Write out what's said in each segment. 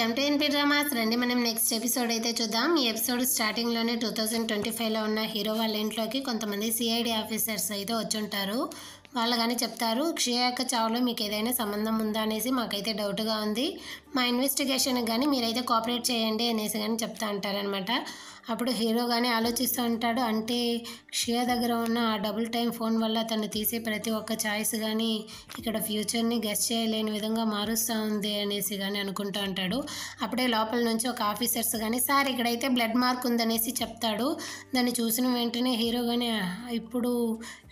Welcome to NP dramas. రండి మనం next episode అయితే చూద్దాం. ఈ ఎపిసోడ్ స్టార్టింగ్లోనే 2025లో ఉన్న హీరో వాళ్ళ ఇంట్లోకి కొంతమంది సిఐడి ఆఫీసర్స్ అయితే వచ్చుంటారు. వాళ్ళు కానీ చెప్తారు, క్షయ యొక్క చావులో మీకు ఏదైనా సంబంధం ఉందా అనేసి మాకైతే డౌట్గా ఉంది, మా ఇన్వెస్టిగేషన్కి కానీ మీరైతే కోఆపరేట్ చేయండి అనేసి కానీ చెప్తా అంటారనమాట. అప్పుడు హీరో కానీ ఆలోచిస్తూ ఉంటాడు, అంటే క్షయ దగ్గర ఉన్న ఆ డబుల్ టైం ఫోన్ వల్ల తను తీసే ప్రతి ఒక్క ఛాయిస్ కానీ ఇక్కడ ఫ్యూచర్ని గెస్ చేయలేని విధంగా మారుస్తూ ఉంది అనేసి కానీ అనుకుంటూ ఉంటాడు. అప్పుడే లోపల నుంచి ఒక ఆఫీసర్స్ కానీ, సార్ ఇక్కడైతే బ్లడ్ మార్క్ ఉందనేసి చెప్తాడు. దాన్ని చూసిన వెంటనే హీరో కానీ, ఇప్పుడు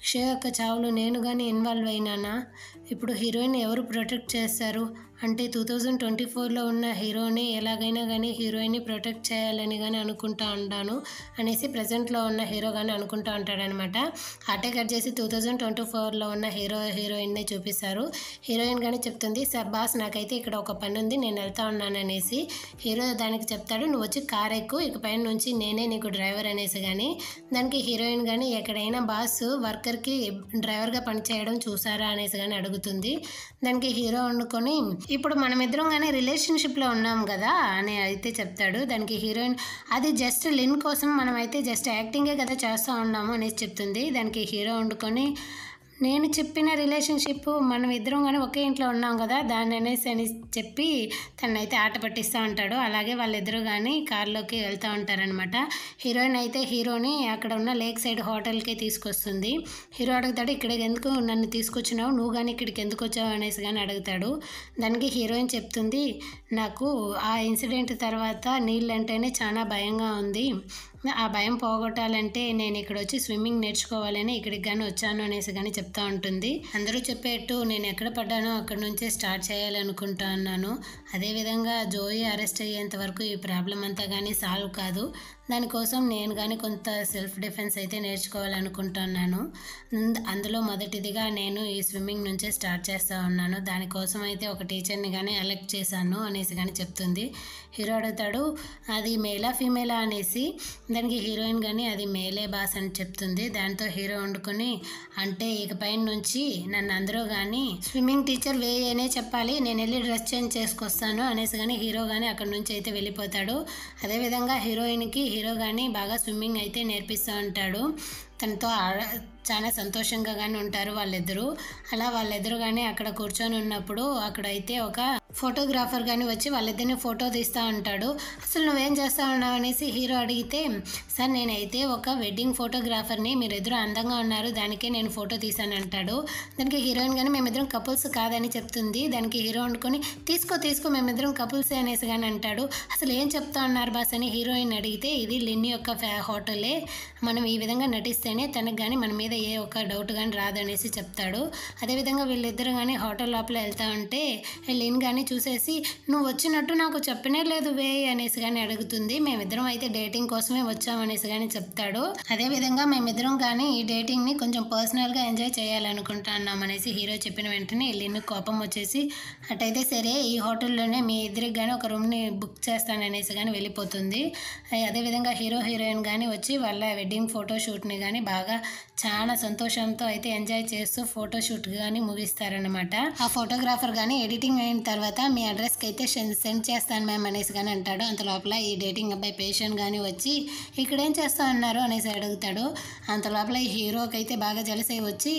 క్షయ యొక్క చావులో నేను కానీ ఇన్వాల్వ్ అయినానా, ఇప్పుడు హీరోయిన్ ఎవరు ప్రొటెక్ట్ చేస్తారు, అంటే 2024లో ఉన్న హీరోని ఎలాగైనా కానీ హీరోయిన్ని ప్రొటెక్ట్ చేయాలని కానీ అనుకుంటా ఉంటాను అనేసి ప్రజెంట్లో ఉన్న హీరో కానీ అనుకుంటూ ఉంటాడనమాట. అటే కట్ చేసి 2024లో ఉన్న హీరోయిన్నే చూపిస్తారు. హీరోయిన్ కానీ చెప్తుంది, సార్ బాస్ నాకైతే ఇక్కడ ఒక పని ఉంది, నేను వెళ్తా ఉన్నాను అనేసి. హీరో దానికి చెప్తాడు, నువ్వు వచ్చి కార్ ఎక్కు, ఇక పైన నుంచి నేనే నీకు డ్రైవర్ అనేసి. కానీ దానికి హీరోయిన్ కానీ, ఎక్కడైనా బాస్ వర్కర్కి డ్రైవర్గా పనిచేయడం చూసారా అనేసి కానీ అడుగుతుంది. దానికి హీరో వండుకొని, ఇప్పుడు మనమిద్దరం కానీ రిలేషన్షిప్లో ఉన్నాం కదా అని అయితే చెప్తాడు. దానికి హీరోయిన్, అది జస్ట్ లిన్ కోసం మనం అయితే జస్ట్ యాక్టింగే కదా చేస్తూ ఉన్నాము అనేసి చెప్తుంది. దానికి హీరో వండుకొని, నేను చెప్పిన రిలేషన్షిప్ మనం ఇద్దరం కానీ ఒకే ఇంట్లో ఉన్నాం కదా దాన్ని అనేసి అని చెప్పి తనైతే ఆట పట్టిస్తూ ఉంటాడు. అలాగే వాళ్ళిద్దరూ కానీ కార్లోకి వెళ్తూ ఉంటారనమాట. హీరోయిన్ అయితే హీరోని అక్కడ ఉన్న లేక్ సైడ్ హోటల్కి తీసుకొస్తుంది. హీరో అడుగుతాడు, ఇక్కడికి ఎందుకు నన్ను తీసుకొచ్చినావు, నువ్వు కానీ ఇక్కడికి ఎందుకు వచ్చావు అనేసి కానీ అడుగుతాడు. దానికి హీరోయిన్ చెప్తుంది, నాకు ఆ ఇన్సిడెంట్ తర్వాత నీళ్ళంటేనే చాలా భయంగా ఉంది, ఆ భయం పోగొట్టాలంటే నేను ఇక్కడ వచ్చి స్విమ్మింగ్ నేర్చుకోవాలని ఇక్కడికి కానీ వచ్చాను అనేసి కానీ చెప్తా ఉంటుంది. అందరూ చెప్పేట్టు నేను ఎక్కడ పడ్డానో అక్కడ నుంచే స్టార్ట్ చేయాలనుకుంటా అన్నాను. అదేవిధంగా జోయి అరెస్ట్ అయ్యేంత వరకు ఈ ప్రాబ్లం అంతా కానీ సాల్వ్ కాదు, దానికోసం నేను కానీ కొంత సెల్ఫ్ డిఫెన్స్ అయితే నేర్చుకోవాలనుకుంటున్నాను. అందులో మొదటిదిగా నేను ఈ స్విమ్మింగ్ నుంచే స్టార్ట్ చేస్తూ ఉన్నాను, దానికోసం అయితే ఒక టీచర్ని కానీ ఎలెక్ట్ చేశాను అనేసి కానీ చెప్తుంది. హీరో అడుగుతాడు, అది మేలా ఫీమేలా అనేసి. దానికి హీరోయిన్ కానీ అది మేలే బాస్ అని చెప్తుంది. దాంతో హీరో వండుకొని, అంటే ఇకపై నుంచి నన్ను అందరూ కానీ స్విమ్మింగ్ టీచర్ వేయనే చెప్పాలి, నేను వెళ్ళి డ్రెస్ చేంజ్ చేసుకొస్తాను అనేసి కానీ హీరో కానీ అక్కడ నుంచి అయితే వెళ్ళిపోతాడు. అదేవిధంగా హీరోయిన్కి హీరో కానీ బాగా స్విమ్మింగ్ అయితే నేర్పిస్తూ ఉంటాడు. తనతో చాలా సంతోషంగా కానీ ఉంటారు వాళ్ళిద్దరూ. అలా వాళ్ళిద్దరూ కానీ అక్కడ కూర్చొని ఉన్నప్పుడు అక్కడైతే ఒక ఫోటోగ్రాఫర్ కానీ వచ్చి వాళ్ళిద్దరిని ఫోటో తీస్తూ ఉంటాడు. అసలు నువ్వేం చేస్తూ ఉన్నావు అనేసి హీరో అడిగితే, సార్ నేనైతే ఒక వెడ్డింగ్ ఫోటోగ్రాఫర్ని, మీరిద్దరూ అందంగా ఉన్నారు దానికే నేను ఫోటో తీశాను అంటాడు. దానికి హీరోయిన్ కానీ మేమిద్దరం కపుల్స్ కాదని చెప్తుంది. దానికి హీరో వండుకొని, తీసుకో మేమిద్దరం కపుల్సే అనేసి కానీ అంటాడు. అసలు ఏం చెప్తా ఉన్నారు బాస్ అని హీరోయిన్ అడిగితే, ఇది లిన్ యొక్క హోటలే, మనం ఈ విధంగా నటిస్తేనే తనకు కానీ మన మీద ఏ ఒక్క డౌట్ కానీ రాదనేసి చెప్తాడు. అదేవిధంగా వీళ్ళిద్దరు కానీ హోటల్ లోపల వెళ్తా ఉంటే లిన్ కానీ చూసేసి, నువ్వు వచ్చినట్టు నాకు చెప్పనే లేదు వే అనేసి కానీ అడుగుతుంది. మేమిద్దరం అయితే డేటింగ్ కోసమే వచ్చామనేసి కానీ చెప్తాడు. అదేవిధంగా మేమిద్దరం కానీ ఈ డేటింగ్ని కొంచెం పర్సనల్గా ఎంజాయ్ చేయాలనుకుంటున్నాం అనేసి హీరో చెప్పిన వెంటనే లిన్ కోపం వచ్చేసి, అటైతే సరే ఈ హోటల్లోనే మీ ఇద్దరికి కానీ ఒక రూమ్ని బుక్ చేస్తాననేసి కానీ వెళ్ళిపోతుంది. అదేవిధంగా హీరోయిన్ కానీ వచ్చి వాళ్ళ వెడ్డింగ్ ఫోటోషూట్ని కానీ బాగా చాలా సంతోషంతో అయితే ఎంజాయ్ చేస్తూ ఫోటోషూట్ కానీ ముగిస్తారనమాట. ఆ ఫోటోగ్రాఫర్ కానీ ఎడిటింగ్ అయిన తర్వాత మీ అడ్రస్కి అయితే సెండ్ చేస్తాను మ్యామ్ అనేసి కానీ అంటాడు. అంత లోపల ఈ డేటింగ్ అబ్బాయి పేషెంట్ కానీ వచ్చి, ఇక్కడేం చేస్తా ఉన్నారు అనేసి అడుగుతాడు. అంత లోపల ఈ హీరోకి అయితే బాగా జలసై వచ్చి,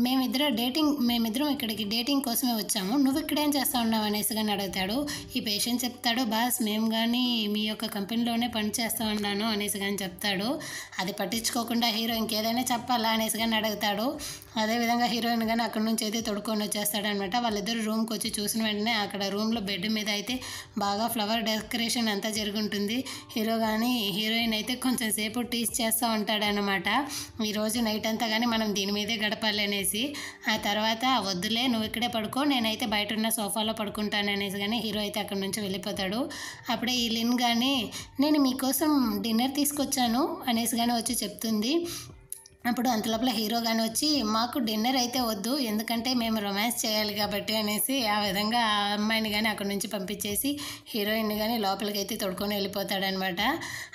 మేమిద్దరం ఇక్కడికి డేటింగ్ కోసమే వచ్చాము, నువ్వు ఇక్కడేం చేస్తా ఉన్నావు అనేసి కానీ అడుగుతాడు. ఈ పేషెంట్ చెప్తాడు, బాస్ మేము కానీ మీ యొక్క కంపెనీలోనే పని చేస్తూ ఉన్నాను అనేసి కానీ చెప్తాడు. అది పట్టించుకోకుండా హీరో ఇంకేదైనా చెప్పాలా అనేసి కానీ అడుగుతాడు. అదేవిధంగా హీరోయిన్ కానీ అక్కడ నుంచి అయితే తొడుక్కొని వచ్చేస్తాడనమాట. వాళ్ళిద్దరు రూమ్కి వచ్చి చూసిన వెంటనే అక్కడ రూమ్లో బెడ్ మీద అయితే బాగా ఫ్లవర్ డెకరేషన్ అంతా జరుగుంటుంది. హీరో కానీ హీరోయిన్ అయితే కొంచెం సేపు టీస్ చేస్తూ ఉంటాడనమాట, ఈరోజు నైట్ అంతా కానీ మనం దీని మీదే గడపాలి అనేసి. ఆ తర్వాత వద్దులే నువ్వు ఇక్కడే పడుకో, నేనైతే బయట ఉన్న సోఫాలో పడుకుంటాను అనేసి కానీ హీరో అయితే అక్కడ నుంచి వెళ్ళిపోతాడు. అప్పుడే ఈ లిన్ కానీ, నేను మీకోసం డిన్నర్ తీసుకొచ్చాను అనేసి కానీ వచ్చి చెప్తుంది. అప్పుడు అంతలోపల హీరో గాని వచ్చి మాకు డిన్నర్ అయితే వద్దు, ఎందుకంటే మేము రొమాన్స్ చేయాలి కాబట్టి అనేసి ఆ విధంగా ఆ అమ్మాయిని కానీ అక్కడ నుంచి పంపించేసి హీరోయిన్ కానీ లోపలికి అయితే తొడుకొని వెళ్ళిపోతాడనమాట.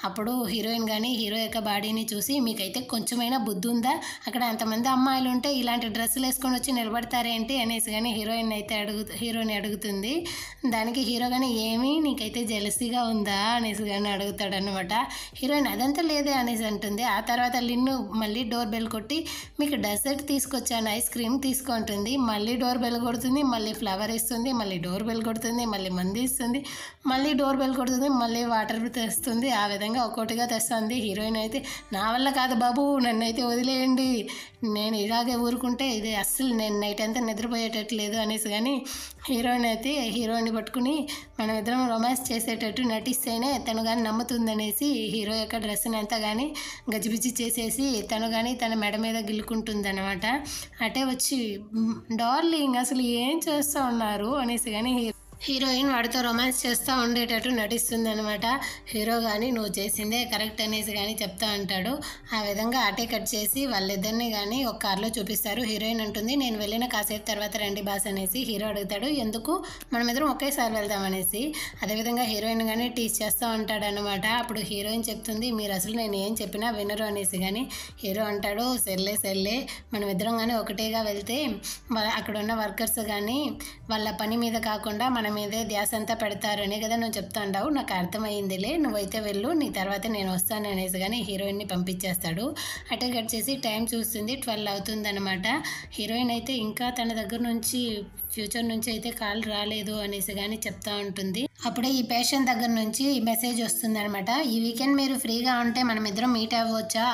అప్పుడు హీరోయిన్ కానీ హీరో యొక్క బాడీని చూసి మీకైతే కొంచెమైనా బుద్ధి ఉందా, అక్కడ అంతమంది అమ్మాయిలు ఉంటే ఇలాంటి డ్రెస్సులు వేసుకొని వచ్చి నిలబడతారేంటి అనేసి కానీ హీరోని అడుగుతుంది. దానికి హీరో కానీ ఏమి నీకైతే జెలసీగా ఉందా అనేసి కానీ అడుగుతాడనమాట. హీరోయిన్ అదంతా లేదే అనేసి అంటుంది. ఆ తర్వాత లిన్ను మళ్ళీ డోర్ బెల్ కొట్టి మీకు డెజర్ట్ తీసుకొచ్చాను, ఐస్ క్రీమ్ తీసుకుంటుంది. మళ్ళీ డోర్ బెల్ కొడుతుంది, మళ్ళీ ఫ్లవర్ ఇస్తుంది, మళ్ళీ డోర్ బెల్ కొడుతుంది, మళ్ళీ మంది ఇస్తుంది, మళ్ళీ డోర్ బెల్ కొడుతుంది, మళ్ళీ వాటర్ తెస్తుంది. ఆ విధంగా ఒక్కోటిగా తెస్తుంది. హీరోయిన్ అయితే నా వల్ల కాదు బాబు, నన్ను అయితే వదిలేయండి, నేను ఇలాగే ఊరుకుంటే ఇది అస్సలు నేను నైట్ అంతా నిద్రపోయేటట్లేదు అనేసి కానీ హీరోయిన్ అయితే హీరోని పట్టుకుని మనం ఇద్దరం రొమాన్స్ చేసేటట్టు నటిస్తేనే తను కానీ నమ్ముతుందనేసి హీరో యొక్క డ్రెస్ని అంతా కానీ గజిబిజి చేసేసి తను కానీ తన మెడ మీద గిల్లుకుంటుంది అనమాట. అటే వచ్చి డార్లింగ్ అసలు ఏం చేస్తూ ఉన్నారు అనేసి కానీ హీరోయిన్ వాడితో రొమాన్స్ చేస్తూ ఉండేటట్టు నటిస్తుంది అనమాట. హీరో కానీ నువ్వు చేసిందే కరెక్ట్ అనేసి కానీ చెప్తా అంటాడు. ఆ విధంగా అటే కట్ చేసి వాళ్ళిద్దరిని కానీ ఒక కార్లో చూపిస్తారు. హీరోయిన్ అంటుంది నేను వెళ్ళిన కాసేపు తర్వాత రండి బాస్ అనేసి. హీరో అడుగుతాడు ఎందుకు, మనం ఇద్దరం ఒకేసారి వెళ్దాం అనేసి. అదేవిధంగా హీరోయిన్ కానీ టీచ్ చేస్తూ ఉంటాడు అనమాట. అప్పుడు హీరోయిన్ చెప్తుంది మీరు అసలు నేను ఏం చెప్పినా వినరు అనేసి కానీ హీరో అంటాడు సెల్లే మనం ఇద్దరం కానీ ఒకటేగా వెళ్తే అక్కడ ఉన్న వర్కర్స్ కానీ వాళ్ళ పని మీద కాకుండా మన మీదే ధ్యాస అంతా పెడతారనే కదా నువ్వు చెప్తా ఉంటావు, నాకు అర్థమైందిలే, నువ్వైతే వెళ్ళు, నీ తర్వాత నేను వస్తాను అనేసి కానీ హీరోయిన్ని పంపించేస్తాడు. అటే కట్ చేసి టైం చూస్తుంది 12 అవుతుందన్నమాట. హీరోయిన్ అయితే ఇంకా తన దగ్గర నుంచి ఫ్యూచర్ నుంచి అయితే కాల్ రాలేదు అనేసి కానీ చెప్తా ఉంటుంది. అప్పుడే ఈ పేషెంట్ దగ్గర నుంచి మెసేజ్ వస్తుంది అనమాట. ఈ వీకెండ్ మీరు ఫ్రీగా ఉంటే మనం ఇద్దరం మీట్ అవ్వచ్చా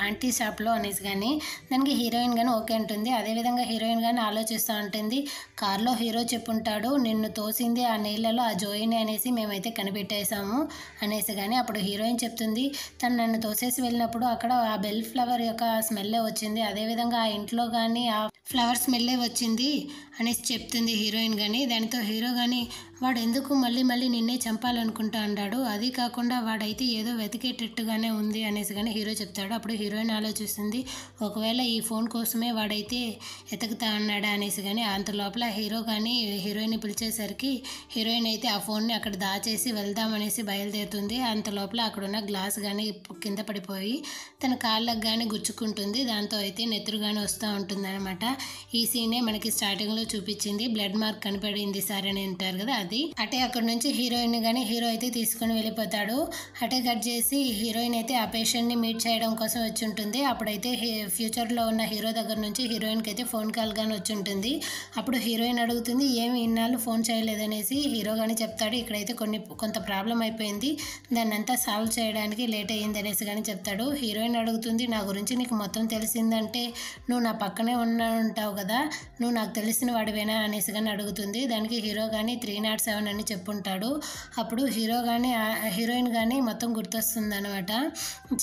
ఆంటీ షాప్లో అనేసి కానీ దానికి హీరోయిన్ కానీ ఓకే అంటుంది. అదేవిధంగా హీరోయిన్ కానీ ఆలోచిస్తూ ఉంటుంది. కార్లో హీరో చెప్పుంటాడు నిన్ను తోసింది ఆ నీళ్ళలో ఆ జోయిని అనేసి మేమైతే కనిపెట్టేశాము అనేసి కానీ అప్పుడు హీరోయిన్ చెప్తుంది తను నన్ను తోసేసి వెళ్ళినప్పుడు అక్కడ ఆ బెల్ ఫ్లవర్ యొక్క స్మెల్లే వచ్చింది, అదేవిధంగా ఆ ఇంట్లో కానీ ఆ ఫ్లవర్ స్మెల్లే వచ్చింది అనేసి చెప్తుంది హీరోయిన్ కానీ. దానితో హీరో కానీ వాడు ఎందుకు మళ్ళీ నిన్నే చంపాలనుకుంటా అన్నాడు, అది కాకుండా వాడైతే ఏదో వెతికేటట్టుగానే ఉంది అనేసి కానీ హీరో చెప్తాడు. అప్పుడు హీరోయిన్ ఆలోచిస్తుంది ఒకవేళ ఈ ఫోన్ కోసమే వాడైతే ఎతుకుతా అన్నాడా అనేసి కానీ అంత లోపల హీరో కానీ హీరోయిన్ని పిలిచేసరికి హీరోయిన్ అయితే ఆ ఫోన్ని అక్కడ దాచేసి వెళ్దామనేసి బయలుదేరుతుంది. అంత లోపల అక్కడున్న గ్లాస్ కానీ కింద పడిపోయి తన కాళ్ళకు కానీ గుచ్చుకుంటుంది. దాంతో అయితే నెత్తురు కానీ వస్తూ ఉంటుంది అనమాట. ఈ సీనే మనకి స్టార్టింగ్లో చూపించింది. బ్లడ్ మార్క్ కనపడింది సార్ అని అంటారు కదా అది. అటే అక్కడ నుంచి హీరోయిన్ కానీ హీరో అయితే తీసుకుని వెళ్ళిపోతాడు. అటే కట్ చేసి హీరోయిన్ అయితే ఆ పేషెంట్ని మీట్ చేయడం కోసం వచ్చి ఉంటుంది. అప్పుడైతే ఫ్యూచర్లో ఉన్న హీరో దగ్గర నుంచి హీరోయిన్కి అయితే ఫోన్ కాల్ కానీ వచ్చి ఉంటుంది. అప్పుడు హీరోయిన్ అడుగుతుంది ఏమి ఇన్నాళ్ళు ఫోన్ చేయలేదనేసి. హీరో కానీ చెప్తాడు ఇక్కడైతే కొంత ప్రాబ్లం అయిపోయింది, దాన్ని అంతా సాల్వ్ చేయడానికి లేట్ అయ్యింది అనేసి కానీ చెప్తాడు. హీరోయిన్ అడుగుతుంది నా గురించి నీకు మొత్తం తెలిసిందంటే నువ్వు నా పక్కనే ఉంటావు కదా, నువ్వు నాకు తెలిసిన వాడివేనా అనేసి కానీ అడుగుతుంది. దానికి హీరో కానీ 307 అని చెప్పుంటాడు. అప్పుడు హీరోయిన్ కానీ మొత్తం గుర్తొస్తుంది అనమాట.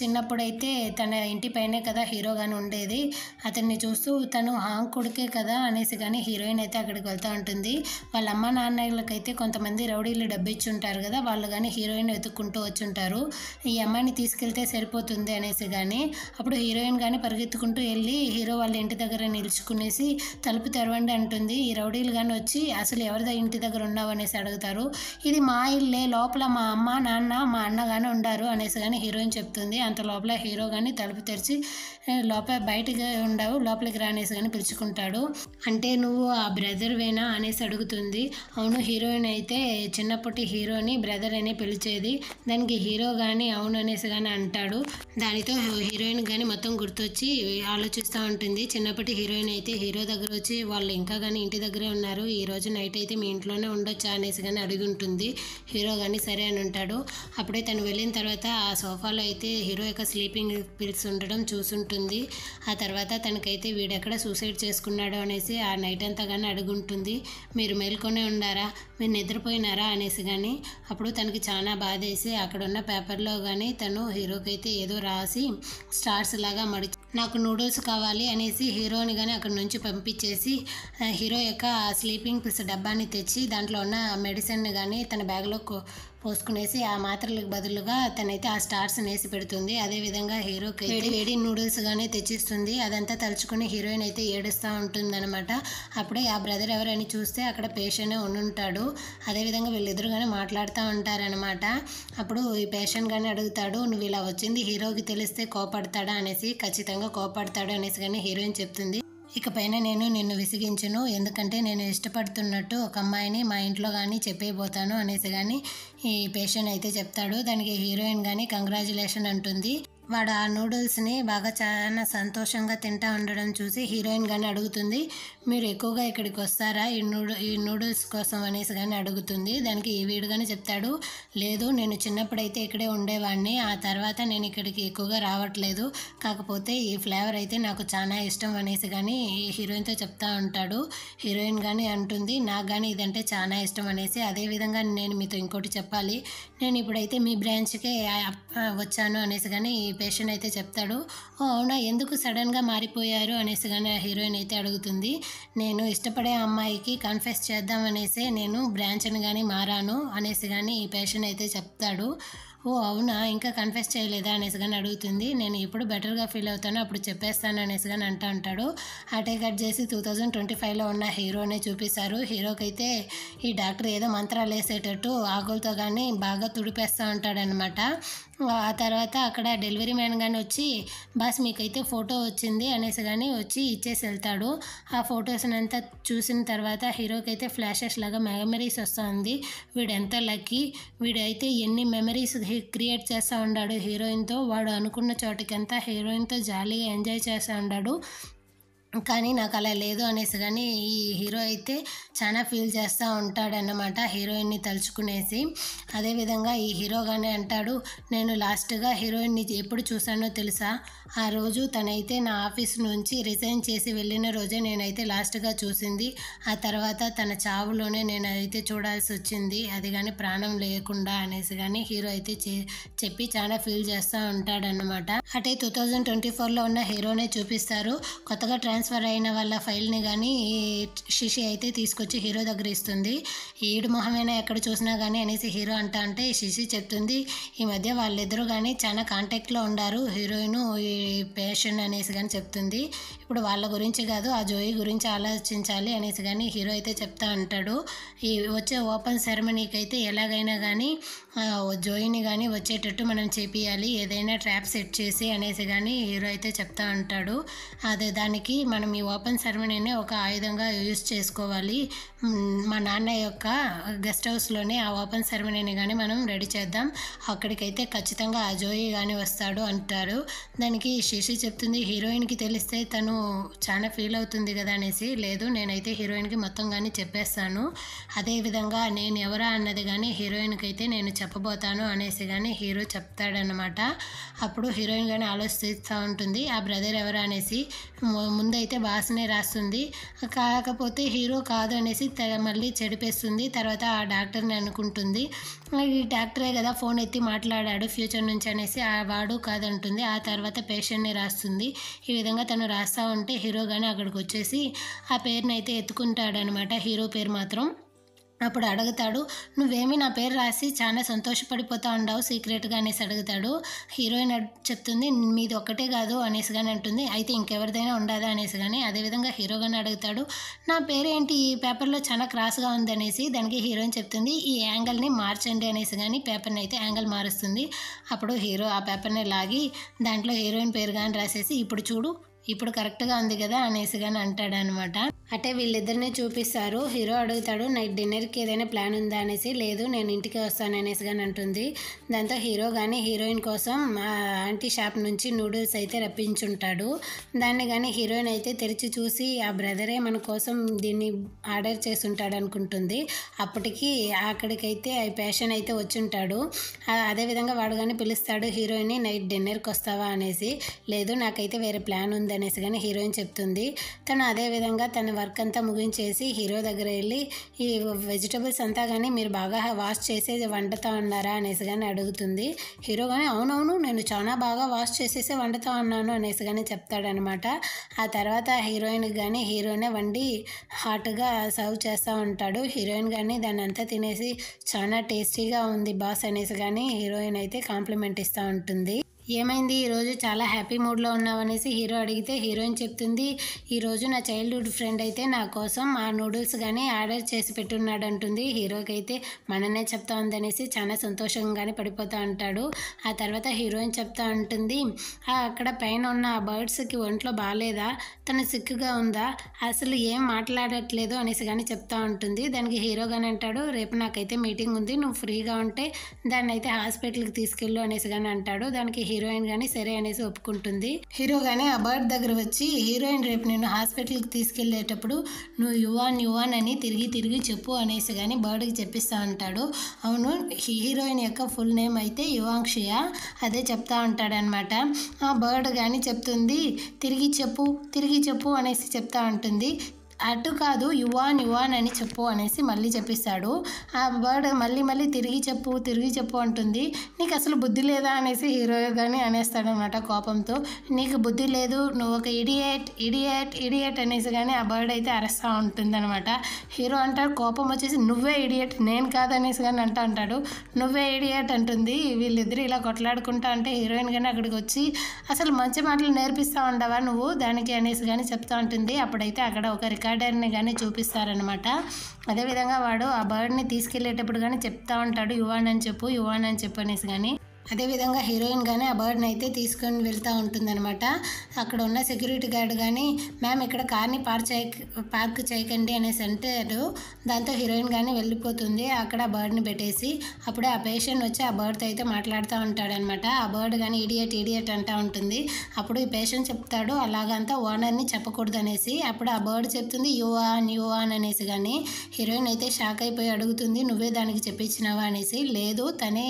చిన్నప్పుడైతే తన ఇంటి పైనే కదా హీరో కానీ ఉండేది, అతన్ని చూస్తూ తను కొడుకే కదా అనేసి కానీ హీరోయిన్ అయితే అక్కడికి వెళ్తూ ఉంటుంది. వాళ్ళ అమ్మ నాన్నలకైతే కొంతమంది రౌడీలు డబ్బు ఇచ్చి ఉంటారు కదా, వాళ్ళు కానీ హీరోయిన్ వెతుక్కుంటూ వచ్చుంటారు. ఈ అమ్మాయిని తీసుకెళ్తే సరిపోతుంది అనేసి కానీ అప్పుడు హీరోయిన్ కానీ పరిగెత్తుకుంటూ వెళ్ళి హీరో వాళ్ళ ఇంటి దగ్గర నిలుచుకునేసి తలుపు తెరవండి అంటుంది. ఈ రౌడీలు కానీ వచ్చి అసలు ఎవరిదా ఇంటి దగ్గర ఉన్నావు అనేసి అడుగుతారు. ఇది మా ఇల్లే, లోపల మా అమ్మ నాన్న మా అన్న కానీ ఉండారు అనేసి కానీ హీరోయిన్ చెప్తుంది. అంత లోపల హీరో కానీ తలుపు తెరిచి బయటగా ఉండవు లోపలికి రానేసి కానీ పిలుచుకుంటాడు. అంటే నువ్వు ఆ బ్రదర్వేనా అనేసి అడుగుతుంది. అవును, హీరోయిన్ అయితే చిన్నప్పటి హీరోని బ్రదర్ అనే పిలిచేది. దానికి హీరో కానీ అవును అనేసి కానీ అంటాడు. దానితో హీరోయిన్ కానీ మొత్తం గుర్తొచ్చి ఆలోచిస్తూ ఉంటుంది. చిన్నప్పటి హీరోయిన్ అయితే హీరో దగ్గర వచ్చి వాళ్ళు ఇంకా కానీ ఇంటి దగ్గరే ఉన్నారు, ఈ రోజు నైట్ అయితే మీ ఇంట్లోనే ఉండొచ్చా అనేసి కానీ అడిగి ఉంటుంది. హీరో కానీ సరే అని ఉంటాడు. అప్పుడే తను వెళ్ళిన తర్వాత ఆ సోఫాలో అయితే హీరో యొక్క స్లీపింగ్ పిల్స్ ఉండడం చూసుంటుంది. ఆ తర్వాత తనకైతే వీడెక్కడ సూసైడ్ చేసుకున్నాడు అనేసి ఆ నైట్ అంతా కానీ అడుగుంటుంది. మీరు మేల్కొనే ఉండారా, మీరు నిద్రపోయినారా అనేసి కానీ అప్పుడు తనకి చాలా బాధేసి అక్కడ ఉన్న పేపర్లో కానీ తను హీరోకి అయితే ఏదో రాసి స్టార్స్ లాగా మడిచి నాకు నూడిల్స్ కావాలి అనేసి హీరోని కానీ అక్కడ నుంచి పంపించేసి హీరో యొక్క స్లీపింగ్ పిల్స్ డబ్బాని తెచ్చి దాంట్లో ఉన్న మెడిసిన్ని కానీ తన బ్యాగ్లో పోసుకునేసి ఆ మాత్రలకు బదులుగా తనైతే ఆ స్టార్స్ వేసి పెడుతుంది. అదేవిధంగా హీరోకి వేడి వేడి నూడిల్స్ గానే తెచ్చిస్తుంది. అదంతా తలుచుకుని హీరోయిన్ అయితే ఏడుస్తూ ఉంటుందన్నమాట. అప్పుడే ఆ బ్రదర్ ఎవరని చూస్తే అక్కడ పేషెంట్ ఉండుంటాడు. అదేవిధంగా వీళ్ళిద్దరు కానీ మాట్లాడుతూ ఉంటారనమాట. అప్పుడు ఈ పేషెంట్ కానీ అడుగుతాడు, నువ్వు ఇలా వచ్చింది హీరోకి తెలిస్తే కోపడతాడా అనేసి. ఖచ్చితంగా కోపడతాడు అనేసి కానీ హీరోయిన్ చెప్తుంది. ఇకపైన నేను నిన్ను విసిగించను, ఎందుకంటే నేను ఇష్టపడుతున్నట్టు ఒక అమ్మాయిని మా ఇంట్లో కానీ చెప్పేయబోతాను అనేసి కానీ ఈ పేషెంట్ అయితే చెప్తాడు. దానికి హీరోయిన్ కానీ కంగ్రాచులేషన్ అంటుంది. వాడు ఆ నూడిల్స్ని బాగా చాలా సంతోషంగా తింటా ఉండడం చూసి హీరోయిన్ కానీ అడుగుతుంది, మీరు ఎక్కువగా ఇక్కడికి వస్తారా ఈ నూడిల్స్ కోసం అనేసి కానీ అడుగుతుంది. దానికి వీడు కానీ చెప్తాడు, లేదు నేను చిన్నప్పుడైతే ఇక్కడే ఉండేవాడిని, ఆ తర్వాత నేను ఇక్కడికి ఎక్కువగా రావట్లేదు, కాకపోతే ఈ ఫ్లేవర్ అయితే నాకు చాలా ఇష్టం అనేసి కానీ హీరోయిన్తో చెప్తా ఉంటాడు. హీరోయిన్ కానీ అంటుంది, నాకు కానీ ఇదంటే చాలా ఇష్టం అనేసి. అదేవిధంగా నేను మీతో ఇంకోటి చెప్పాలి, నేను ఇప్పుడైతే మీ బ్రాంచ్కే వచ్చాను అనేసి కానీ పేషెంట్ అయితే చెప్తాడు. ఓ అవునా, ఎందుకు సడన్గా మారిపోయారు అనేసి కానీ హీరోయిన్ అయితే అడుగుతుంది. నేను ఇష్టపడే అమ్మాయికి కన్ఫెస్ చేద్దామనేసి నేను బ్రాంచ్ని కానీ మారాను అనేసి కానీ ఈ పేషెంట్ అయితే చెప్తాడు. ఓ అవునా, ఇంకా కన్ఫెస్ చేయలేదా అనేసి కానీ అడుగుతుంది. నేను ఎప్పుడు బెటర్గా ఫీల్ అవుతానో అప్పుడు చెప్పేస్తాను అనేసి కానీ అంటాడు. అటే కట్ చేసి 2025లో ఉన్న హీరోనే చూపిస్తారు. హీరోకి అయితే ఈ డాక్టర్ ఏదో మంత్రాలు వేసేటట్టు ఆకులతో కానీ బాగా తుడిపేస్తూ ఉంటాడనమాట. ఆ తర్వాత అక్కడ డెలివరీ మ్యాన్ కానీ వచ్చి, బాస్ మీకైతే ఫోటో వచ్చింది అనేసి కానీ వచ్చి ఇచ్చేసి వెళ్తాడు. ఆ ఫొటోస్ని అంతా చూసిన తర్వాత హీరోకి అయితే ఫ్లాషెస్ లాగా మెమరీస్ వస్తుంది. వీడు ఎంత లక్కీ, వీడైతే ఎన్ని మెమరీస్ క్రియేట్ చేస్తూ ఉన్నాడు హీరోయిన్తో. వాడు అనుకున్న చోటికంతా హీరోయిన్తో జాలీగా ఎంజాయ్ చేస్తూ ఉన్నాడు. కానీ నాకు అలా లేదు అనేసి కానీ ఈ హీరో అయితే చాలా ఫీల్ చేస్తూ ఉంటాడన్నమాట హీరోయిన్ని తలుచుకునేసి. అదేవిధంగా ఈ హీరోగానే అంటాడు, నేను లాస్ట్గా హీరోయిన్ని ఎప్పుడు చూశానో తెలుసా, ఆ రోజు తనైతే నా ఆఫీస్ నుంచి రిజైన్ చేసి వెళ్ళిన రోజే నేనైతే లాస్ట్గా చూసింది. ఆ తర్వాత తన చావులోనే నేనైతే చూడాల్సి వచ్చింది, అది కానీ ప్రాణం లేకుండా అనేసి కానీ హీరో అయితే చెప్పి చాలా ఫీల్ చేస్తూ ఉంటాడన్నమాట. అంటే 2024లో ఉన్న హీరోనే చూపిస్తారు. కొత్తగా ట్రాన్స్ఫర్ అయిన వాళ్ళ ఫైల్ని కానీ శిశి అయితే తీసుకొచ్చి హీరో దగ్గర ఇస్తుంది. ఈడు మొహమైనా ఎక్కడ చూసినా కానీ అనేసి హీరో అంటే శిశి చెప్తుంది, ఈ మధ్య వాళ్ళిద్దరూ కానీ చాలా కాంటాక్ట్లో ఉండారు హీరోయిన్ ఈ పేషెంట్ అనేసి కానీ చెప్తుంది. ఇప్పుడు వాళ్ళ గురించి కాదు, ఆ జోయి గురించి ఆలోచించాలి అనేసి కానీ హీరో అయితే చెప్తా ఉంటాడు. ఈ వచ్చే ఓపెన్ సెరమనీకి అయితే ఎలాగైనా కానీ జోయిని కానీ వచ్చేటట్టు మనం చేపియాలి, ఏదైనా ట్రాప్ సెట్ చేసి అనేసి కానీ హీరో అయితే చెప్తా ఉంటాడు. అదే దానికి మనం ఈ ఓపెన్ సెరమనీని ఒక ఆయుధంగా యూజ్ చేసుకోవాలి. మా నాన్న యొక్క గెస్ట్ హౌస్లోనే ఆ ఓపెన్ సెరమనీని కానీ మనం రెడీ చేద్దాం, అక్కడికైతే ఖచ్చితంగా ఆ జోయి కానీ వస్తాడు అంటారు. దానికి శశి చెప్తుంది, హీరోయిన్కి తెలిస్తే తను చాలా ఫీల్ అవుతుంది కదా అనేసి. లేదు, నేనైతే హీరోయిన్కి మొత్తం కానీ చెప్పేస్తాను, అదేవిధంగా నేను ఎవరా అన్నది కానీ హీరోయిన్కి అయితే నేను చెప్పబోతాను అనేసి కానీ హీరో చెప్తాడనమాట. అప్పుడు హీరోయిన్ కానీ ఆలోచిస్తూ ఉంటుంది, ఆ బ్రదర్ ఎవరా అనేసి. ముందైతే బాస్నే రాస్తుంది, కాకపోతే హీరో కాదు అనేసి మళ్ళీ చెడిపేస్తుంది. తర్వాత ఆ డాక్టర్ని అనుకుంటుంది, ఈ డాక్టరే కదా ఫోన్ ఎత్తి మాట్లాడాడు ఫ్యూచర్ నుంచి అనేసి ఆ వాడు కాదంటుంది. ఆ తర్వాత పేషెంట్ని రాస్తుంది. ఈ విధంగా తను రాస్తూ ఉంటే హీరో కానీ అక్కడికి వచ్చేసి ఆ పేరుని అయితే ఎత్తుకుంటాడనమాట, హీరో పేరు మాత్రం. అప్పుడు అడుగుతాడు, నువ్వేమీ నా పేరు రాసి చాలా సంతోషపడిపోతూ ఉండవు సీక్రెట్గా అనేసి అడుగుతాడు. హీరోయిన్ చెప్తుంది, మీది ఒక్కటే కాదు అనేసి కానీ అంటుంది. అయితే ఇంకెవరిదైనా ఉండదా అనేసి కానీ. అదేవిధంగా హీరో కానీ అడుగుతాడు, నా పేరు ఏంటి ఈ పేపర్లో చాలా క్రాస్గా ఉంది అనేసి. దానికి హీరోయిన్ చెప్తుంది, ఈ యాంగిల్ని మార్చండి అనేసి కానీ పేపర్ని అయితే యాంగిల్ మారుస్తుంది. అప్పుడు హీరో ఆ పేపర్ని లాగి దాంట్లో హీరోయిన్ పేరు కానీ రాసేసి, ఇప్పుడు చూడు ఇప్పుడు కరెక్ట్గా ఉంది కదా అనేసి కానీ అంటాడనమాట. అంటే వీళ్ళిద్దరిని చూపిస్తారు. హీరో అడుగుతాడు, నైట్ డిన్నర్కి ఏదైనా ప్లాన్ ఉందా అనేసి. లేదు, నేను ఇంటికి వస్తాను అనేసి కానీ అంటుంది. దాంతో హీరో కానీ హీరోయిన్ కోసం ఆంటీ షాప్ నుంచి నూడిల్స్ అయితే రప్పించుంటాడు. దాన్ని కానీ హీరోయిన్ అయితే తెరిచి చూసి ఆ బ్రదరే మన కోసం దీన్ని ఆర్డర్ చేసి ఉంటాడు అనుకుంటుంది. అప్పటికి అక్కడికైతే పేషెంట్ అయితే వచ్చి ఉంటాడు. అదేవిధంగా వాడు కానీ పిలుస్తాడు హీరోయిన్ని, నైట్ డిన్నర్కి వస్తావా అనేసి. లేదు, నాకైతే వేరే ప్లాన్ ఉంది అనేసి కానీ హీరోయిన్ చెప్తుంది. తను అదేవిధంగా తన వర్క్ అంతా ముగించేసి హీరో దగ్గర వెళ్ళి ఈ వెజిటబుల్స్ అంతా కానీ మీరు బాగా వాష్ చేసేది వండుతా ఉన్నారా అనేసి కానీ అడుగుతుంది. హీరో కానీ అవునవును నేను చాలా బాగా వాష్ చేసేసే వండుతా ఉన్నాను అనేసి కానీ చెప్తాడనమాట. ఆ తర్వాత హీరోయిన్ కానీ హీరోనే వండి హాట్గా సర్వ్ చేస్తూ ఉంటాడు. హీరోయిన్ కానీ దాన్ని అంతా తినేసి చాలా టేస్టీగా ఉంది బాస్ అనేసి కానీ హీరోయిన్ అయితే కాంప్లిమెంట్ ఇస్తూ ఉంటుంది. ఏమైంది ఈరోజు చాలా హ్యాపీ మూడ్లో ఉన్నావనేసి హీరో అడిగితే హీరోయిన్ చెప్తుంది, ఈరోజు నా చైల్డ్హుడ్ ఫ్రెండ్ అయితే నా కోసం ఆ నూడిల్స్ కానీ ఆర్డర్ చేసి పెట్టున్నాడు అంటుంది. హీరోకి అయితే మననే చెప్తా ఉందనేసి చాలా సంతోషంగానే పడిపోతూ ఉంటాడు. ఆ తర్వాత హీరోయిన్ చెప్తా ఉంటుంది, అక్కడ పైన ఉన్న ఆ బర్డ్స్కి ఒంట్లో బాగాలేదా, తను సిక్కుగా ఉందా, అసలు ఏం మాట్లాడట్లేదు అనేసి కానీ చెప్తా ఉంటుంది. దానికి హీరో కానీ అంటాడు, రేపు నాకైతే మీటింగ్ ఉంది, నువ్వు ఫ్రీగా ఉంటే దాన్ని అయితే హాస్పిటల్కి తీసుకెళ్ళు అనేసి కానీ అంటాడు. దానికి హీరోయిన్ కానీ సరే అనేసి ఒప్పుకుంటుంది. హీరో కానీ ఆ బర్డ్ దగ్గర వచ్చి, హీరోయిన్ రేపు నేను హాస్పిటల్కి తీసుకెళ్లేటప్పుడు నువ్వు యువాన్ అని తిరిగి చెప్పు అనేసి కానీ బర్డ్కి చెప్పిస్తా ఉంటాడు. అవును, హీరోయిన్ యొక్క ఫుల్ నేమ్ అయితే యువాంక్షియ, అదే చెప్తా ఉంటాడనమాట. ఆ బర్డ్ కానీ చెప్తుంది, తిరిగి చెప్పు అనేసి చెప్తా ఉంటుంది. అటు కాదు యువాన్ అని చెప్పు అనేసి మళ్ళీ చెప్పిస్తాడు. ఆ బర్డ్ మళ్ళీ తిరిగి చెప్పు అంటుంది. నీకు అసలు బుద్ధి లేదా అనేసి హీరో కానీ అనేస్తాడనమాట కోపంతో. నీకు బుద్ధి లేదు, నువ్వు ఒక ఇడియట్ అనేసి కానీ ఆ బర్డ్ అయితే అరుస్తూ ఉంటుందన్నమాట. హీరో అంటాడు కోపం వచ్చేసి, నువ్వే ఇడియట్ నేను కాదనేసి కానీ అంటాడు. నువ్వే ఇడియట్ అంటుంది. వీళ్ళిద్దరు ఇలా కొట్లాడుకుంటా అంటే హీరోయిన్ కానీ అక్కడికి వచ్చి, అసలు మంచి మాటలు నేర్పిస్తూ ఉండవా నువ్వు దానికి అనేసి కానీ చెప్తా ఉంటుంది. అప్పుడైతే అక్కడ ఒక రికార్డర్ని కానీ చూపిస్తారనమాట. అదేవిధంగా వాడు ఆ బర్డ్ని తీసుకెళ్లేటప్పుడు కానీ చెప్తా ఉంటాడు, యువాన్ అని చెప్పు అనేసి కానీ. అదేవిధంగా హీరోయిన్ కానీ ఆ బర్డ్ని అయితే తీసుకొని వెళ్తూ ఉంటుందన్నమాట. అక్కడ ఉన్న సెక్యూరిటీ గార్డ్ కానీ, మ్యామ్ ఇక్కడ కార్ని పార్క్ చేయకండి అనేసి అంటారు. దాంతో హీరోయిన్ కానీ వెళ్ళిపోతుంది అక్కడ బర్డ్ని పెట్టేసి. అప్పుడే ఆ పేషెంట్ వచ్చి ఆ బర్డ్తో అయితే మాట్లాడుతూ ఉంటాడనమాట. ఆ బర్డ్ కానీ ఇడియట్ అంటూ ఉంటుంది. అప్పుడు ఈ పేషెంట్ చెప్తాడు, అలాగంతా ఓనర్ని చెప్పకూడదు అనేసి. అప్పుడు ఆ బర్డ్ చెప్తుంది యువాన్ అనేసి కానీ. హీరోయిన్ అయితే షాక్ అయిపోయి అడుగుతుంది, నువ్వే దానికి చెప్పించినావా అనేసి. లేదు, తనే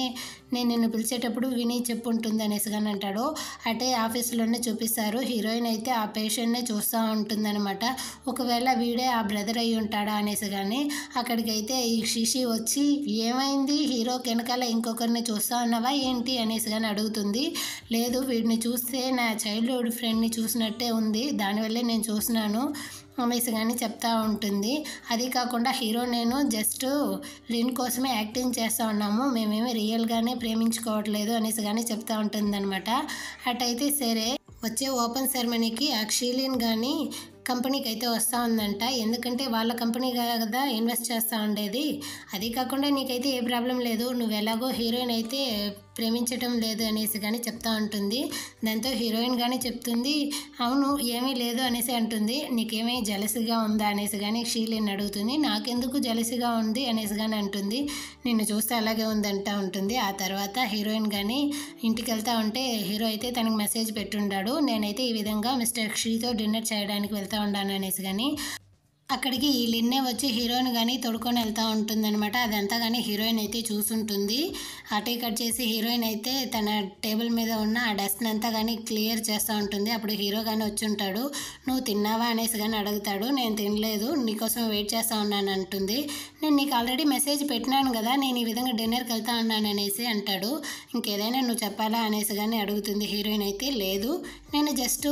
నేను నిన్ను పిలిచేటప్పుడు విని చెప్పుంటుంది అనేసి కానీ అంటాడు. అటే ఆఫీస్లోనే చూపిస్తారు. హీరోయిన్ అయితే ఆ పేషెంట్నే చూస్తూ ఉంటుందన్నమాట. ఒకవేళ వీడే ఆ బ్రదర్ అయి ఉంటాడా అనేసి కానీ. అక్కడికైతే ఈ శిశి వచ్చి, ఏమైంది హీరోకి వెనకాల ఇంకొకరిని చూస్తూ ఉన్నావా ఏంటి అనేసి కానీ అడుగుతుంది. లేదు, వీడిని చూస్తే నా చైల్డ్హుడ్ ఫ్రెండ్ని చూసినట్టే ఉంది, దానివల్లే నేను చూసినాను అనేసి కానీ చెప్తా ఉంటుంది. అది కాకుండా హీరో నేను జస్ట్ లిన్ కోసమే యాక్టింగ్ చేస్తూ ఉన్నాము, మేమేమి రియల్గానే ప్రేమించుకోవట్లేదు అనేసి కానీ చెప్తా ఉంటుందన్నమాట. అటైతే సరే, వచ్చే ఓపెన్ సెరమనీకి అక్షిలిన్ కానీ కంపెనీకి అయితే వస్తూ ఉందంట. ఎందుకంటే వాళ్ళ కంపెనీ కదా ఇన్వెస్ట్ చేస్తూ ఉండేది. అది కాకుండా నీకైతే ఏ ప్రాబ్లం లేదు, నువ్వు ఎలాగో హీరోయిన్ అయితే ప్రేమించటం లేదు అనేసి కానీ చెప్తా ఉంటుంది. దాంతో హీరోయిన్ కానీ చెప్తుంది, అవును ఏమీ లేదు అనేసి అంటుంది. నీకేమీ జలసిగా ఉందా అనేసి కానీ షీలిన్ అడుగుతుంది. నాకెందుకు జలసిగా ఉంది అనేసి కానీ అంటుంది. నిన్ను చూస్తే అలాగే ఉందంటా ఉంటుంది. ఆ తర్వాత హీరోయిన్ కానీ ఇంటికి వెళ్తూ ఉంటే హీరో అయితే తనకు మెసేజ్ పెట్టుండాడు, నేనైతే ఈ విధంగా మిస్టర్ శ్రీతో డిన్నర్ చేయడానికి వెళ్తూ ఉన్నాను అనేసి కానీ. అక్కడికి ఈ లిన్నే వచ్చి హీరోయిన్ కానీ తొడుకొని వెళ్తూ ఉంటుందన్నమాట. అదంతా కానీ హీరోయిన్ అయితే చూసుంటుంది. అటే కట్ చేసి హీరోయిన్ అయితే తన టేబుల్ మీద ఉన్న ఆ డస్ట్ని అంతా కానీ క్లియర్ చేస్తూ ఉంటుంది. అప్పుడు హీరో కానీ వచ్చి ఉంటాడు. నువ్వు తిన్నావా అనేసి కానీ అడుగుతాడు. నేను తినలేదు, నీకోసం వెయిట్ చేస్తూ ఉన్నాను అంటుంది. నేను నీకు ఆల్రెడీ మెసేజ్ పెట్టినాను కదా, నేను ఈ విధంగా డిన్నర్కి వెళ్తా ఉన్నాను అనేసి అంటాడు. ఇంకేదైనా నువ్వు చెప్పాలా అనేసి కానీ అడుగుతుంది హీరోయిన్ అయితే. లేదు, నేను జస్ట్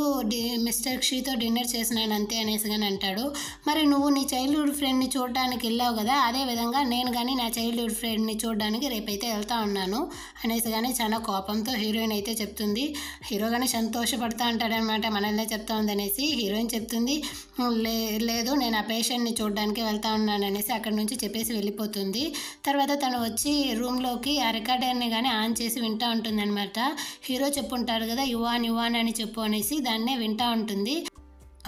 మిస్టర్ క్షితో డిన్నర్ చేసినాను అంతే అనేసి కానీ అంటాడు. మరి నువ్వు నీ చైల్డ్హుడ్ ఫ్రెండ్ని చూడడానికి వెళ్ళావు కదా, అదేవిధంగా నేను కానీ నా చైల్డ్హుడ్ ఫ్రెండ్ని చూడడానికి రేపైతే వెళ్తా ఉన్నాను అనేసి కానీ చాలా కోపంతో హీరోయిన్ అయితే చెప్తుంది. హీరో కానీ సంతోషపడుతూ అంటాడనమాట, మనల్నే చెప్తా ఉందనేసి. హీరోయిన్ చెప్తుంది, లేదు నేను ఆ పేషెంట్ని చూడడానికి వెళ్తా ఉన్నాను అనేసి అక్కడి నుంచి చెప్పేసి వెళ్ళిపోతుంది. తర్వాత తను వచ్చి రూమ్లోకి ఆ రికార్డర్ని కానీ ఆన్ చేసి వింటూ ఉంటుందన్నమాట. హీరో చెప్పుంటాడు కదా యువాన్ అని చెప్పు అనేసి, దాన్నే వింటూ ఉంటుంది.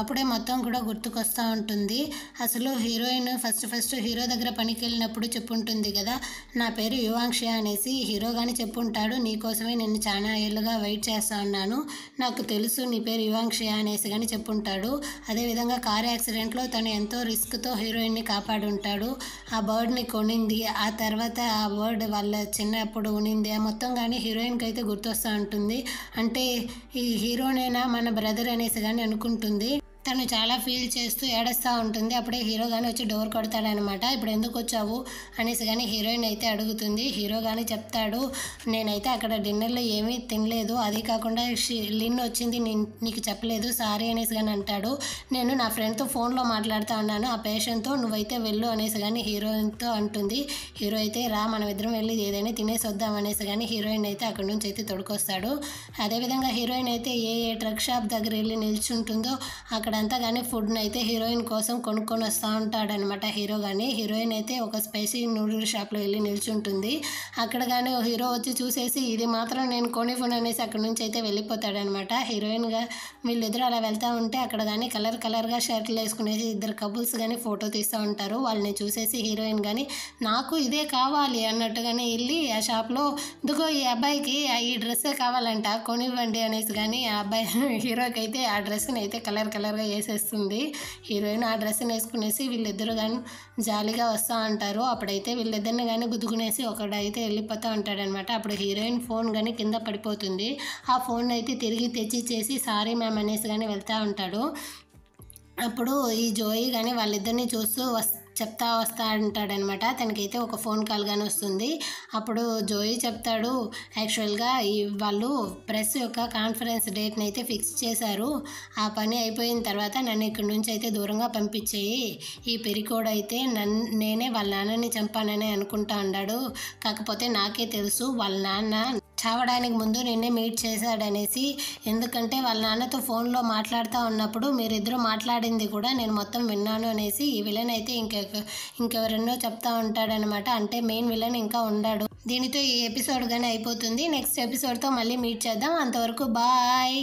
అప్పుడే మొత్తం కూడా గుర్తుకొస్తూ ఉంటుంది. అసలు హీరోయిన్ ఫస్ట్ హీరో దగ్గర పనికి వెళ్ళినప్పుడు చెప్పుంటుంది కదా, నా పేరు యువాంక్షి అనేసి. హీరో కానీ చెప్పుంటాడు, నీకోసమే నేను చాలా ఏళ్ళుగా వెయిట్ చేస్తూ ఉన్నాను, నాకు తెలుసు నీ పేరు యువాంక్షి అనేసి కానీ చెప్పుంటాడు. అదేవిధంగా కార్ యాక్సిడెంట్లో తను ఎంతో రిస్క్తో హీరోయిన్ని కాపాడుంటాడు. ఆ బర్డ్ని కొనింది, ఆ తర్వాత ఆ బర్డ్ వాళ్ళ చిన్నప్పుడు ఉనింది, ఆ మొత్తం కానీ హీరోయిన్కి అయితే గుర్తొస్తూ ఉంటుంది. అంటే ఈ హీరోనైనా మన బ్రదర్ అనేసి కానీ అనుకుంటుంది. తను చాలా ఫీల్ చేస్తూ ఏడుస్తూ ఉంటుంది. అప్పుడే హీరో కానీ వచ్చి డోర్ కొడతాడనమాట. ఇప్పుడు ఎందుకు వచ్చావు అనేసి కానీ హీరోయిన్ అయితే అడుగుతుంది. హీరో కానీ చెప్తాడు, నేనైతే అక్కడ డిన్నర్లో ఏమీ తినలేదు, అది కాకుండా లిన్ వచ్చింది నీకు చెప్పలేదు, సారీ అనేసి కానీ అంటాడు. నేను నా ఫ్రెండ్తో ఫోన్లో మాట్లాడుతూ ఉన్నాను, ఆ పేషెంట్తో, నువ్వైతే వెళ్ళు అనేసి కానీ హీరోయిన్తో అంటుంది. హీరో అయితే రా మనం ఇద్దరం వెళ్ళి ఏదైనా తినేసి వద్దాం అనేసి కానీ హీరోయిన్ అయితే అక్కడి నుంచి అయితే తొడుకొస్తాడు. అదేవిధంగా హీరోయిన్ అయితే ఏ ట్రక్ షాప్ దగ్గర వెళ్ళి నిల్చుంటుందో అక్కడంతా కానీ ఫుడ్ని అయితే హీరోయిన్ కోసం కొనుక్కొని వస్తూ ఉంటాడనమాట హీరో కానీ. హీరోయిన్ అయితే ఒక స్పైసీ నూడిల్ షాప్లో వెళ్ళి నిల్చుంటుంది. అక్కడ కానీ హీరో వచ్చి చూసేసి ఇది మాత్రం నేను కొనివ్వను అనేసి అక్కడ నుంచి అయితే వెళ్ళిపోతాడనమాట. హీరోయిన్గా వీళ్ళిద్దరూ అలా వెళ్తూ ఉంటే అక్కడ కానీ కలర్గా షర్ట్లు వేసుకునేసి ఇద్దరు కపుల్స్ కానీ ఫోటో తీస్తూ ఉంటారు. వాళ్ళని చూసేసి హీరోయిన్ కానీ నాకు ఇదే కావాలి అన్నట్టుగానే వెళ్ళి ఆ షాప్లో, ఇదిగో ఈ అబ్బాయికి ఈ డ్రెస్సే కావాలంట, కొనివ్వండి అనేసి కానీ ఆ అబ్బాయి హీరోకి అయితే ఆ డ్రెస్ని అయితే కలర్గా వేసేస్తుంది. హీరోయిన్ ఆ డ్రెస్ని వేసుకునేసి వీళ్ళిద్దరు కానీ జాలీగా వస్తూ ఉంటారు. అప్పుడైతే వీళ్ళిద్దరిని కానీ గుద్దుకునేసి ఒకడైతే వెళ్ళిపోతూ ఉంటాడనమాట. అప్పుడు హీరోయిన్ ఫోన్ కానీ కింద పడిపోతుంది. ఆ ఫోన్ అయితే తిరిగి తెచ్చిచ్చేసి సారీ మ్యామ్ అనేసి కానీ వెళ్తూ ఉంటాడు. అప్పుడు ఈ జోయి కానీ వాళ్ళిద్దరిని చూస్తూ చెప్తా వస్తా అంటాడనమాట. తనకైతే ఒక ఫోన్ కాల్ కానీ వస్తుంది. అప్పుడు జోయి చెప్తాడు, యాక్చువల్గా వాళ్ళు ప్రెస్ యొక్క కాన్ఫరెన్స్ డేట్ని అయితే ఫిక్స్ చేశారు, ఆ పని అయిపోయిన తర్వాత నన్ను ఇక్కడి నుంచి అయితే దూరంగా పంపించేయి, ఈ పెరికోడ్ అయితే నేనే వాళ్ళ నాన్నని చంపానని అనుకుంటా ఉన్నాడు, కాకపోతే నాకే తెలుసు వాళ్ళ నాన్న చావడానికి ముందు నిన్నే మీట్ చేశాడనేసి, ఎందుకంటే వాళ్ళ నాన్నతో ఫోన్లో మాట్లాడుతూ ఉన్నప్పుడు మీరిద్దరూ మాట్లాడింది కూడా నేను మొత్తం విన్నాను అనేసి ఈ విలన్ అయితే ఇంకెవరెన్నో చెప్తా ఉంటాడనమాట. అంటే మెయిన్ విలన్ ఇంకా ఉండాడు. దీనితో ఈ ఎపిసోడ్ కానీ అయిపోతుంది. నెక్స్ట్ ఎపిసోడ్తో మళ్ళీ మీట్ చేద్దాం. అంతవరకు బాయ్.